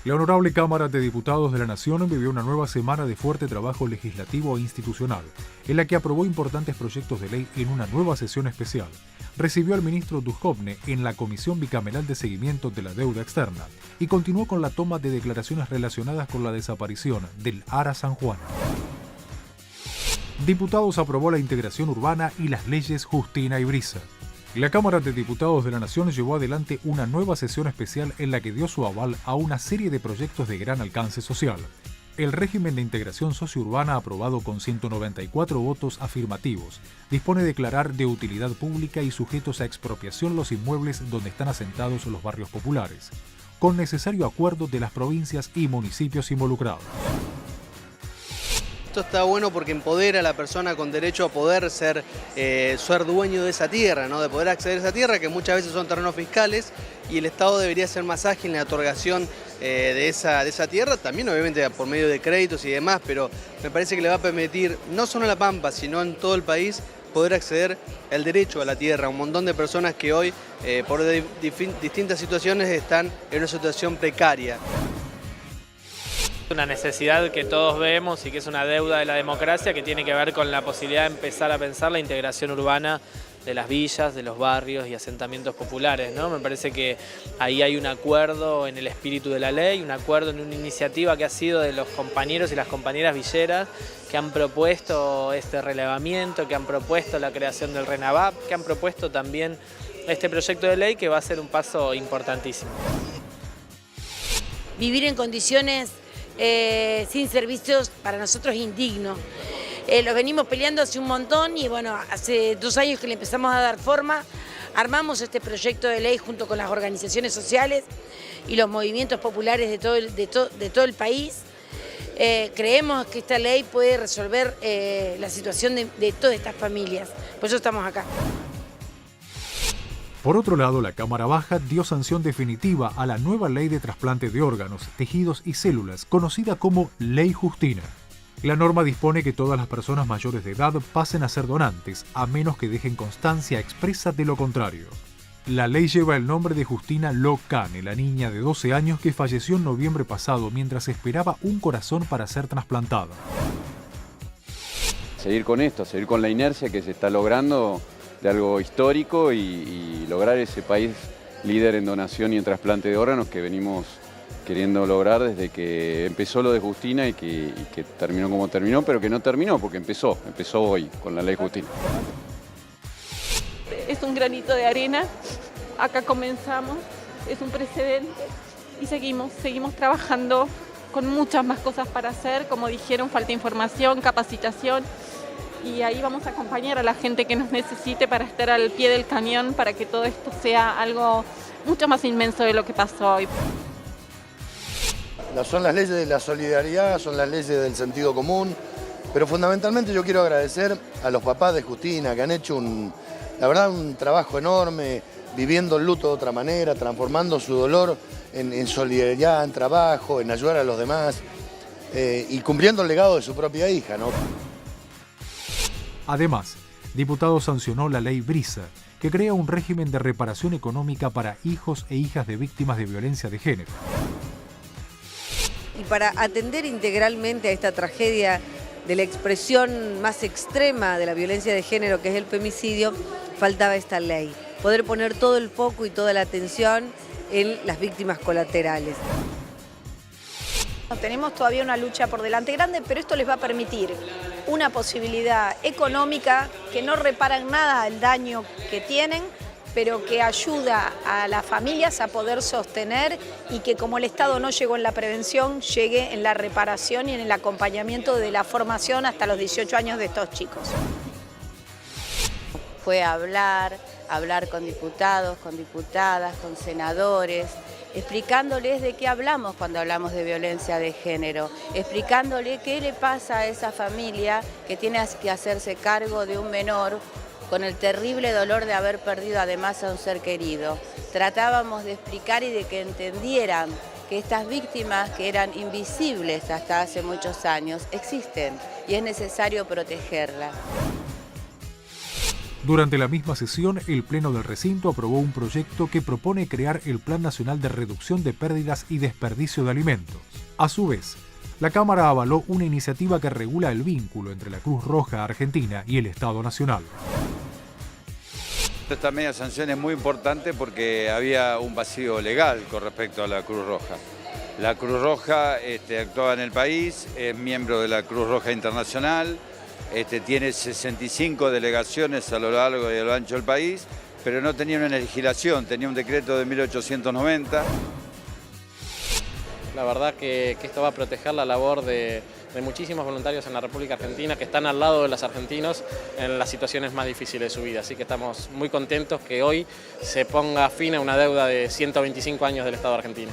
La Honorable Cámara de Diputados de la Nación vivió una nueva semana de fuerte trabajo legislativo e institucional, en la que aprobó importantes proyectos de ley en una nueva sesión especial. Recibió al ministro Duhovne en la Comisión Bicameral de Seguimiento de la Deuda Externa y continuó con la toma de declaraciones relacionadas con la desaparición del ARA San Juan. Diputados aprobó la integración urbana y las leyes Justina y Brisa. La Cámara de Diputados de la Nación llevó adelante una nueva sesión especial en la que dio su aval a una serie de proyectos de gran alcance social. El régimen de integración sociourbana, aprobado con 194 votos afirmativos, dispone declarar de utilidad pública y sujetos a expropiación los inmuebles donde están asentados los barrios populares, con necesario acuerdo de las provincias y municipios involucrados. Esto está bueno porque empodera a la persona con derecho a poder ser dueño de esa tierra, ¿no? De poder acceder a esa tierra, que muchas veces son terrenos fiscales, y el Estado debería ser más ágil en la otorgación de esa tierra, también obviamente por medio de créditos y demás, pero me parece que le va a permitir, no solo en La Pampa, sino en todo el país, poder acceder al derecho a la tierra. Un montón de personas que hoy, por distintas situaciones, están en una situación precaria. Una necesidad que todos vemos y que es una deuda de la democracia, que tiene que ver con la posibilidad de empezar a pensar la integración urbana de las villas, de los barrios y asentamientos populares, ¿no? Me parece que ahí hay un acuerdo en el espíritu de la ley, un acuerdo en una iniciativa que ha sido de los compañeros y las compañeras villeras que han propuesto este relevamiento, que han propuesto la creación del RENAVAP, que han propuesto también este proyecto de ley que va a ser un paso importantísimo. Vivir en condiciones sin servicios para nosotros es indigno. Lo venimos peleando hace un montón y bueno, hace 2 años que le empezamos a dar forma, armamos este proyecto de ley junto con las organizaciones sociales y los movimientos populares de todo el país. Creemos que esta ley puede resolver la situación de todas estas familias, por eso estamos acá. Por otro lado, la Cámara Baja dio sanción definitiva a la nueva ley de trasplante de órganos, tejidos y células, conocida como Ley Justina. La norma dispone que todas las personas mayores de edad pasen a ser donantes, a menos que dejen constancia expresa de lo contrario. La ley lleva el nombre de Justina Locane, la niña de 12 años que falleció en noviembre pasado mientras esperaba un corazón para ser trasplantada. Seguir con esto, seguir con la inercia que se está logrando de algo histórico y lograr ese país líder en donación y en trasplante de órganos que venimos queriendo lograr desde que empezó lo de Justina y que terminó como terminó, pero que no terminó porque empezó hoy con la ley Justina. Es un granito de arena, acá comenzamos, es un precedente y seguimos trabajando con muchas más cosas para hacer, como dijeron, falta información, capacitación. Y ahí vamos a acompañar a la gente que nos necesite para estar al pie del cañón, para que todo esto sea algo mucho más inmenso de lo que pasó hoy. Son las leyes de la solidaridad, son las leyes del sentido común, pero fundamentalmente yo quiero agradecer a los papás de Justina que han hecho la verdad un trabajo enorme, viviendo el luto de otra manera, transformando su dolor en solidaridad, en trabajo, en ayudar a los demás y cumpliendo el legado de su propia hija, ¿no? Además, diputado sancionó la ley Brisa, que crea un régimen de reparación económica para hijos e hijas de víctimas de violencia de género. Y para atender integralmente a esta tragedia de la expresión más extrema de la violencia de género, que es el femicidio, faltaba esta ley. Poder poner todo el foco y toda la atención en las víctimas colaterales. Tenemos todavía una lucha por delante grande, pero esto les va a permitir una posibilidad económica que no repara en nada el daño que tienen, pero que ayuda a las familias a poder sostener y que como el Estado no llegó en la prevención, llegue en la reparación y en el acompañamiento de la formación hasta los 18 años de estos chicos. Fue hablar con diputados, con diputadas, con senadores, explicándoles de qué hablamos cuando hablamos de violencia de género, explicándole qué le pasa a esa familia que tiene que hacerse cargo de un menor con el terrible dolor de haber perdido además a un ser querido. Tratábamos de explicar y de que entendieran que estas víctimas que eran invisibles hasta hace muchos años existen y es necesario protegerlas. Durante la misma sesión, el Pleno del recinto aprobó un proyecto que propone crear el Plan Nacional de Reducción de Pérdidas y Desperdicio de Alimentos. A su vez, la Cámara avaló una iniciativa que regula el vínculo entre la Cruz Roja Argentina y el Estado Nacional. Esta media sanción es muy importante porque había un vacío legal con respecto a la Cruz Roja. La Cruz Roja actuaba en el país, es miembro de la Cruz Roja Internacional, tiene 65 delegaciones a lo largo y a lo ancho del país, pero no tenía una legislación, tenía un decreto de 1890. La verdad que esto va a proteger la labor de muchísimos voluntarios en la República Argentina que están al lado de los argentinos en las situaciones más difíciles de su vida. Así que estamos muy contentos que hoy se ponga fin a una deuda de 125 años del Estado argentino.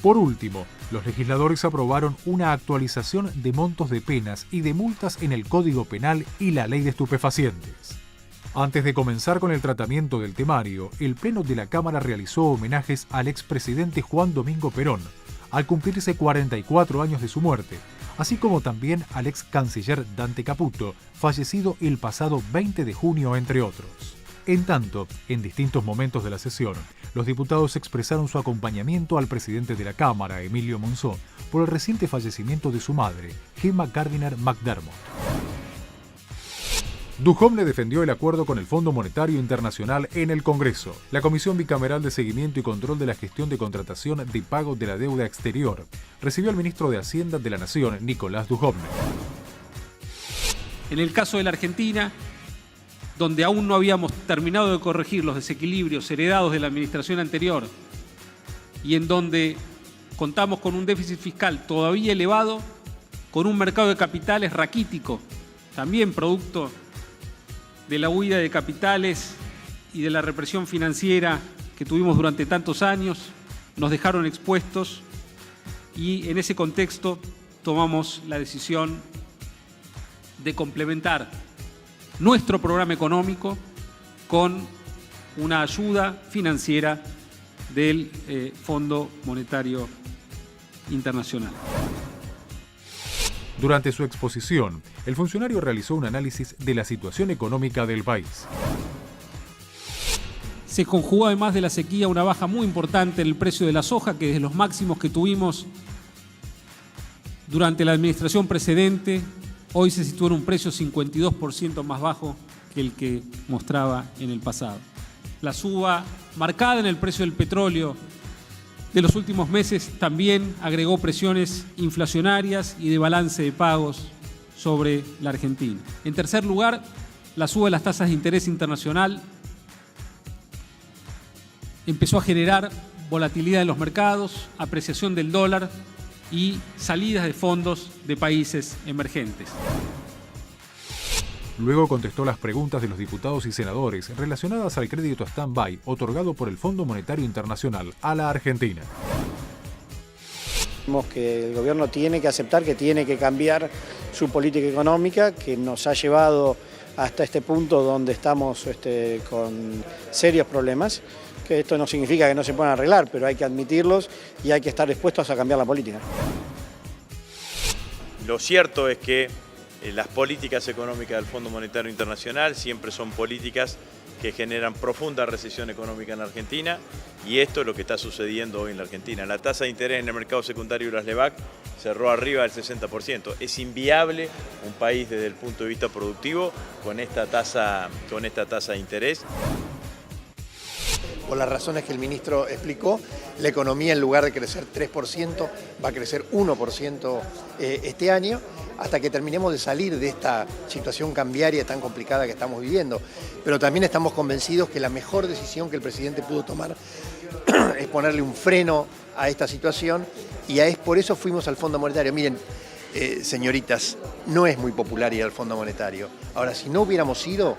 Por último, los legisladores aprobaron una actualización de montos de penas y de multas en el Código Penal y la Ley de Estupefacientes. Antes de comenzar con el tratamiento del temario, el Pleno de la Cámara realizó homenajes al expresidente Juan Domingo Perón, al cumplirse 44 años de su muerte, así como también al ex canciller Dante Caputo, fallecido el pasado 20 de junio, entre otros. En tanto, en distintos momentos de la sesión, los diputados expresaron su acompañamiento al presidente de la Cámara, Emilio Monzó, por el reciente fallecimiento de su madre, Gemma Gardiner McDermott. Duhovne defendió el acuerdo con el Fondo Monetario Internacional en el Congreso. La Comisión Bicameral de Seguimiento y Control de la Gestión de Contratación de Pago de la Deuda Exterior recibió al ministro de Hacienda de la Nación, Nicolás Duhovne. En el caso de la Argentina, donde aún no habíamos terminado de corregir los desequilibrios heredados de la administración anterior y en donde contamos con un déficit fiscal todavía elevado, con un mercado de capitales raquítico, también producto de la huida de capitales y de la represión financiera que tuvimos durante tantos años, nos dejaron expuestos y en ese contexto tomamos la decisión de complementar nuestro programa económico con una ayuda financiera del Fondo Monetario Internacional. Durante su exposición, el funcionario realizó un análisis de la situación económica del país. Se conjugó además de la sequía una baja muy importante en el precio de la soja, que desde los máximos que tuvimos durante la administración precedente, hoy se sitúa en un precio 52% más bajo que el que mostraba en el pasado. La suba marcada en el precio del petróleo de los últimos meses también agregó presiones inflacionarias y de balance de pagos sobre la Argentina. En tercer lugar, la suba de las tasas de interés internacional empezó a generar volatilidad en los mercados, apreciación del dólar y salidas de fondos de países emergentes. Luego contestó las preguntas de los diputados y senadores relacionadas al crédito stand-by otorgado por el Fondo Monetario Internacional a la Argentina. Vemos que el gobierno tiene que aceptar que tiene que cambiar su política económica, que nos ha llevado hasta este punto donde estamos con serios problemas, que esto no significa que no se puedan arreglar, pero hay que admitirlos y hay que estar dispuestos a cambiar la política. Lo cierto es que las políticas económicas del Fondo Monetario Internacional siempre son políticas que generan profunda recesión económica en la Argentina y esto es lo que está sucediendo hoy en la Argentina. La tasa de interés en el mercado secundario de las LEVAC cerró arriba del 60%. Es inviable un país desde el punto de vista productivo con esta tasa de interés. Por las razones que el ministro explicó, la economía en lugar de crecer 3% va a crecer 1% este año, hasta que terminemos de salir de esta situación cambiaria tan complicada que estamos viviendo. Pero también estamos convencidos que la mejor decisión que el presidente pudo tomar es ponerle un freno a esta situación y por eso fuimos al Fondo Monetario. Miren, señoritas, no es muy popular ir al Fondo Monetario. Ahora, si no hubiéramos ido,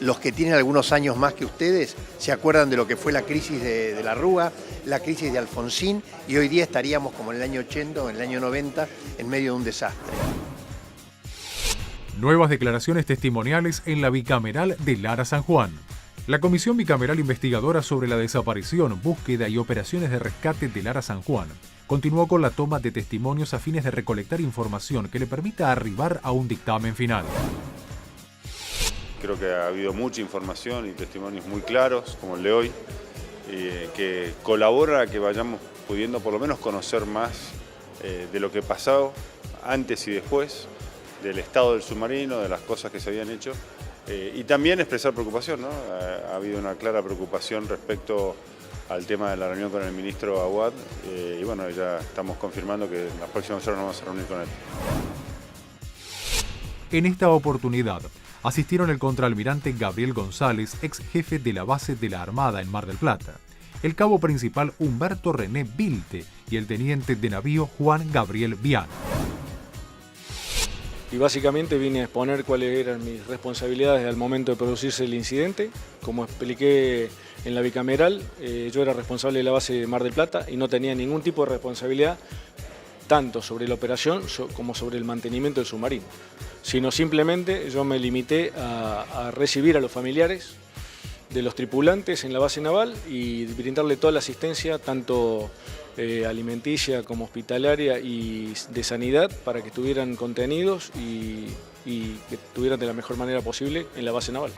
los que tienen algunos años más que ustedes se acuerdan de lo que fue la crisis de la Rúa, la crisis de Alfonsín, y hoy día estaríamos como en el año 80 o en el año 90 en medio de un desastre. Nuevas declaraciones testimoniales en la bicameral de Lara San Juan. La Comisión Bicameral Investigadora sobre la Desaparición, Búsqueda y Operaciones de Rescate de Lara San Juan continuó con la toma de testimonios a fines de recolectar información que le permita arribar a un dictamen final. Creo que ha habido mucha información y testimonios muy claros, como el de hoy, que colabora a que vayamos pudiendo por lo menos conocer más de lo que pasó antes y después, del estado del submarino, de las cosas que se habían hecho. Y también expresar preocupación, ¿no? Ha habido una clara preocupación respecto al tema de la reunión con el ministro Aguad y bueno, ya estamos confirmando que en las próximas horas nos vamos a reunir con él. En esta oportunidad asistieron el contraalmirante Gabriel González, ex jefe de la base de la Armada en Mar del Plata, el cabo principal Humberto René Vilte y el teniente de navío Juan Gabriel Viana. Y básicamente vine a exponer cuáles eran mis responsabilidades al momento de producirse el incidente. Como expliqué en la bicameral, yo era responsable de la base de Mar del Plata y no tenía ningún tipo de responsabilidad tanto sobre la operación como sobre el mantenimiento del submarino, sino simplemente yo me limité a recibir a los familiares de los tripulantes en la base naval y brindarle toda la asistencia, tanto alimenticia como hospitalaria y de sanidad, para que estuvieran contenidos y que estuvieran de la mejor manera posible en la base naval.